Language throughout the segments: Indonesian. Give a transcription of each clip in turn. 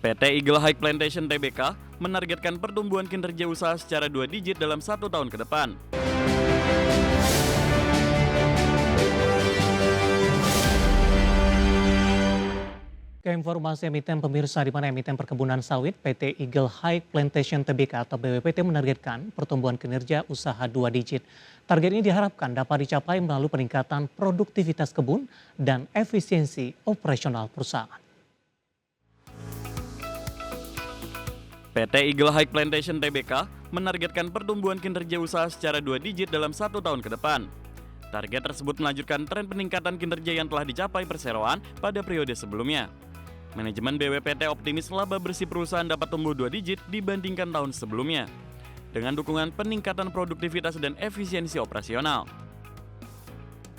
PT Eagle High Plantation Tbk menargetkan pertumbuhan kinerja usaha secara 2 digit dalam 1 tahun ke depan. Ke informasi emiten pemirsa, di mana emiten perkebunan sawit PT Eagle High Plantation Tbk atau BWPT menargetkan pertumbuhan kinerja usaha 2 digit. Target ini diharapkan dapat dicapai melalui peningkatan produktivitas kebun dan efisiensi operasional perusahaan. PT Eagle High Plantation Tbk menargetkan pertumbuhan kinerja usaha secara 2 digit dalam 1 tahun ke depan. Target tersebut melanjutkan tren peningkatan kinerja yang telah dicapai perseroan pada periode sebelumnya. Manajemen BWPT optimis laba bersih perusahaan dapat tumbuh 2 digit dibandingkan tahun sebelumnya, dengan dukungan peningkatan produktivitas dan efisiensi operasional.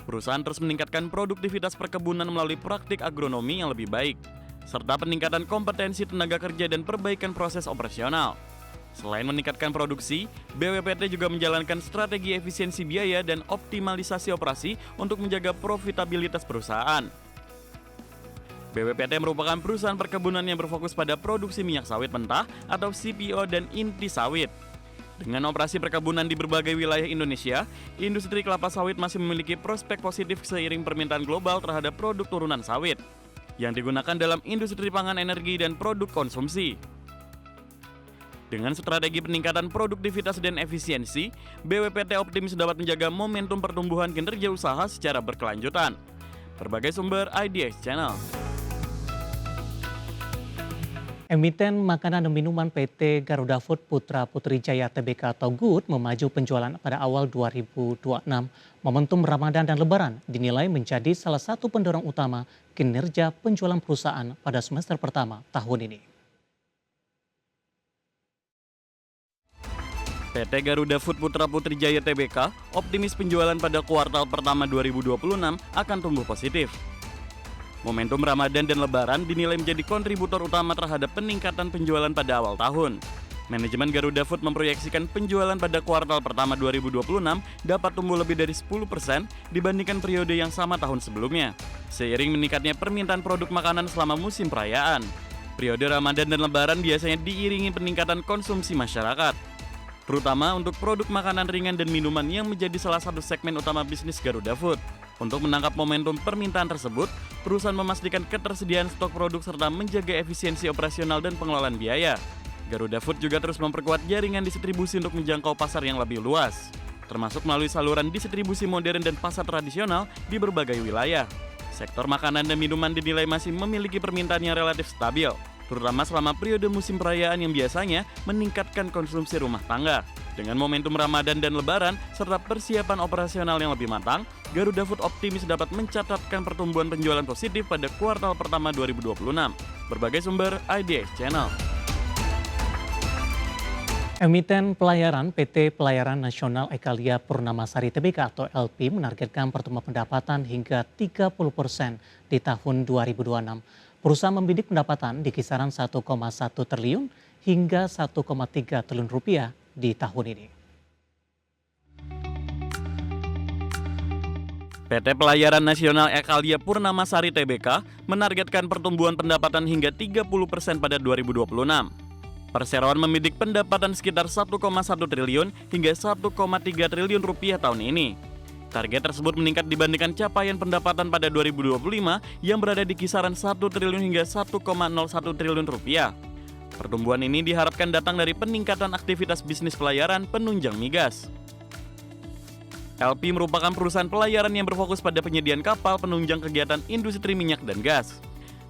Perusahaan terus meningkatkan produktivitas perkebunan melalui praktik agronomi yang lebih baik, serta peningkatan kompetensi tenaga kerja dan perbaikan proses operasional. Selain meningkatkan produksi, BWPT juga menjalankan strategi efisiensi biaya dan optimalisasi operasi untuk menjaga profitabilitas perusahaan. BWPT merupakan perusahaan perkebunan yang berfokus pada produksi minyak sawit mentah atau CPO dan inti sawit. Dengan operasi perkebunan di berbagai wilayah Indonesia, industri kelapa sawit masih memiliki prospek positif seiring permintaan global terhadap produk turunan sawit yang digunakan dalam industri pangan, energi, dan produk konsumsi. Dengan strategi peningkatan produktivitas dan efisiensi, BWPT optimis dapat menjaga momentum pertumbuhan kinerja usaha secara berkelanjutan. Berbagai sumber IDX Channel. Emiten makanan dan minuman PT Garuda Food Putra Putri Jaya Tbk atau GUT memaju penjualan pada awal 2026. Momentum Ramadan dan Lebaran dinilai menjadi salah satu pendorong utama kinerja penjualan perusahaan pada semester pertama tahun ini. PT Garuda Food Putra Putri Jaya Tbk optimis penjualan pada kuartal pertama 2026 akan tumbuh positif. Momentum Ramadan dan Lebaran dinilai menjadi kontributor utama terhadap peningkatan penjualan pada awal tahun. Manajemen Garuda Food memproyeksikan penjualan pada kuartal pertama 2026 dapat tumbuh lebih dari 10% dibandingkan periode yang sama tahun sebelumnya, seiring meningkatnya permintaan produk makanan selama musim perayaan. Periode Ramadan dan Lebaran biasanya diiringi peningkatan konsumsi masyarakat, terutama untuk produk makanan ringan dan minuman yang menjadi salah satu segmen utama bisnis Garuda Food. Untuk menangkap momentum permintaan tersebut, perusahaan memastikan ketersediaan stok produk serta menjaga efisiensi operasional dan pengelolaan biaya. Garuda Food juga terus memperkuat jaringan distribusi untuk menjangkau pasar yang lebih luas, termasuk melalui saluran distribusi modern dan pasar tradisional di berbagai wilayah. Sektor makanan dan minuman dinilai masih memiliki permintaan yang relatif stabil, terutama selama periode musim perayaan yang biasanya meningkatkan konsumsi rumah tangga. Dengan momentum Ramadan dan Lebaran, serta persiapan operasional yang lebih matang, Garuda Food optimis dapat mencatatkan pertumbuhan penjualan positif pada kuartal pertama 2026. Berbagai sumber IDX Channel. Emiten pelayaran PT Pelayaran Nasional Ekalia Purnamasari Tbk atau LP menargetkan pertumbuhan pendapatan hingga 30% di tahun 2026. Perusahaan membidik pendapatan di kisaran 1,1 triliun hingga 1,3 triliun rupiah di tahun ini. PT Pelayaran Nasional Ekalia Purnamasari Tbk menargetkan pertumbuhan pendapatan hingga 30% pada 2026. Perseroan membidik pendapatan sekitar 1,1 triliun hingga 1,3 triliun rupiah tahun ini. Target tersebut meningkat dibandingkan capaian pendapatan pada 2025 yang berada di kisaran 1 triliun hingga 1,01 triliun rupiah. Pertumbuhan ini diharapkan datang dari peningkatan aktivitas bisnis pelayaran penunjang migas. LP merupakan perusahaan pelayaran yang berfokus pada penyediaan kapal penunjang kegiatan industri minyak dan gas,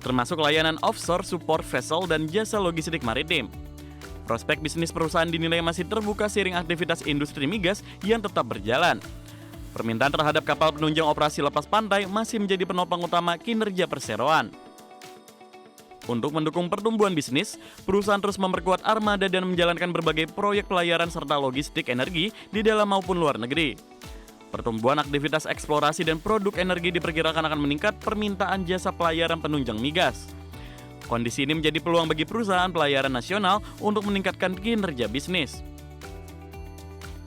termasuk layanan offshore, support vessel, dan jasa logistik maritim. Prospek bisnis perusahaan dinilai masih terbuka seiring aktivitas industri migas yang tetap berjalan. Permintaan terhadap kapal penunjang operasi lepas pantai masih menjadi penopang utama kinerja perseroan. Untuk mendukung pertumbuhan bisnis, perusahaan terus memperkuat armada dan menjalankan berbagai proyek pelayaran serta logistik energi di dalam maupun luar negeri. Pertumbuhan aktivitas eksplorasi dan produk energi diperkirakan akan meningkat permintaan jasa pelayaran penunjang migas. Kondisi ini menjadi peluang bagi perusahaan pelayaran nasional untuk meningkatkan kinerja bisnis.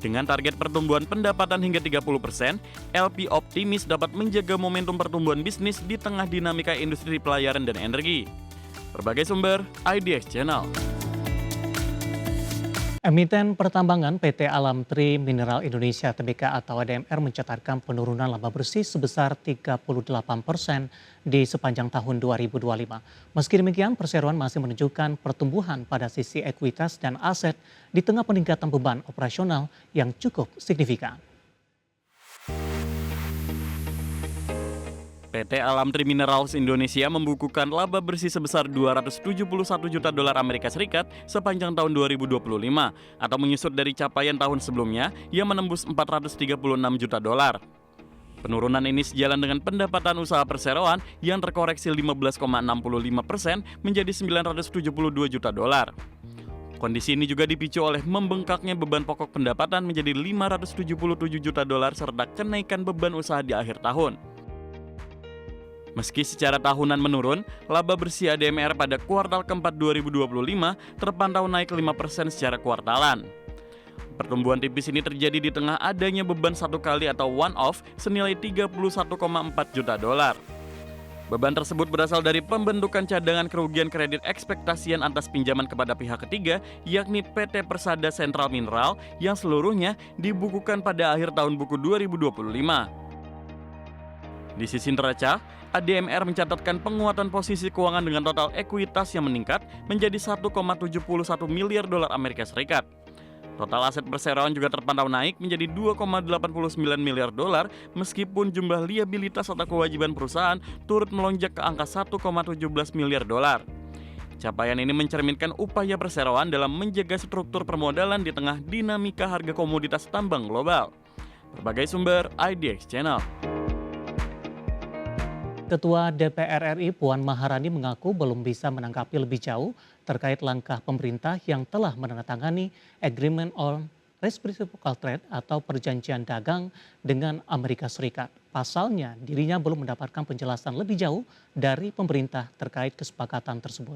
Dengan target pertumbuhan pendapatan hingga 30%, LP optimis dapat menjaga momentum pertumbuhan bisnis di tengah dinamika industri pelayaran dan energi. Berbagai sumber, IDX Channel. Emiten pertambangan PT Alam Tri Mineral Indonesia Tbk atau ADMR mencatatkan penurunan laba bersih sebesar 38% di sepanjang tahun 2025. Meski demikian, perseroan masih menunjukkan pertumbuhan pada sisi ekuitas dan aset di tengah peningkatan beban operasional yang cukup signifikan. PT Alam Tri Minerals Indonesia membukukan laba bersih sebesar 271 juta dolar Amerika Serikat sepanjang tahun 2025 atau menyusut dari capaian tahun sebelumnya yang menembus 436 juta dolar. Penurunan ini sejalan dengan pendapatan usaha perseroan yang terkoreksi 15,65% menjadi 972 juta dolar. Kondisi ini juga dipicu oleh membengkaknya beban pokok pendapatan menjadi 577 juta dolar serta kenaikan beban usaha di akhir tahun. Meski secara tahunan menurun, laba bersih ADMR pada kuartal keempat 2025 terpantau naik 5% secara kuartalan. Pertumbuhan tipis ini terjadi di tengah adanya beban satu kali atau one-off senilai 31,4 juta dolar. Beban tersebut berasal dari pembentukan cadangan kerugian kredit ekspektasian atas pinjaman kepada pihak ketiga, yakni PT Persada Sentral Mineral yang seluruhnya dibukukan pada akhir tahun buku 2025. Di sisi neraca, ADMR mencatatkan penguatan posisi keuangan dengan total ekuitas yang meningkat menjadi 1,71 miliar dolar Amerika Serikat. Total aset perseroan juga terpantau naik menjadi 2,89 miliar dolar meskipun jumlah liabilitas atau kewajiban perusahaan turut melonjak ke angka 1,17 miliar dolar. Capaian ini mencerminkan upaya perseroan dalam menjaga struktur permodalan di tengah dinamika harga komoditas tambang global. Berbagai sumber, IDX Channel. Ketua DPR RI Puan Maharani mengaku belum bisa menanggapi lebih jauh terkait langkah pemerintah yang telah menandatangani Agreement on Reciprocal Trade atau perjanjian dagang dengan Amerika Serikat. Pasalnya, dirinya belum mendapatkan penjelasan lebih jauh dari pemerintah terkait kesepakatan tersebut.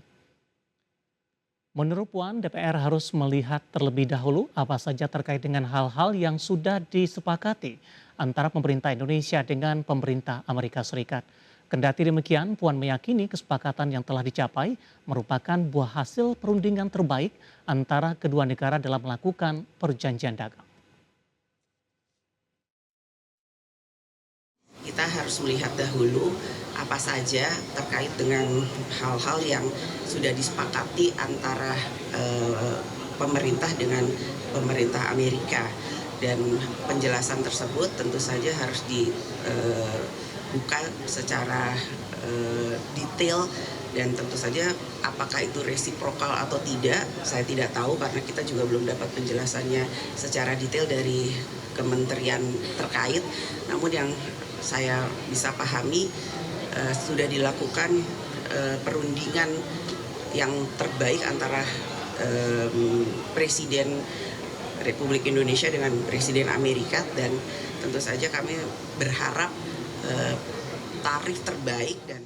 Menurut Puan, DPR harus melihat terlebih dahulu apa saja terkait dengan hal-hal yang sudah disepakati antara pemerintah Indonesia dengan pemerintah Amerika Serikat. Kendati demikian, Puan meyakini kesepakatan yang telah dicapai merupakan buah hasil perundingan terbaik antara kedua negara dalam melakukan perjanjian dagang. Kita harus melihat dahulu apa saja terkait dengan hal-hal yang sudah disepakati antara pemerintah dengan pemerintah Amerika. Dan penjelasan tersebut tentu saja harus dibuka secara detail dan tentu saja apakah itu resiprokal atau tidak saya tidak tahu karena kita juga belum dapat penjelasannya secara detail dari kementerian terkait. Namun yang saya bisa pahami sudah dilakukan perundingan yang terbaik antara Presiden Republik Indonesia dengan Presiden Amerika dan tentu saja kami berharap tarif terbaik dan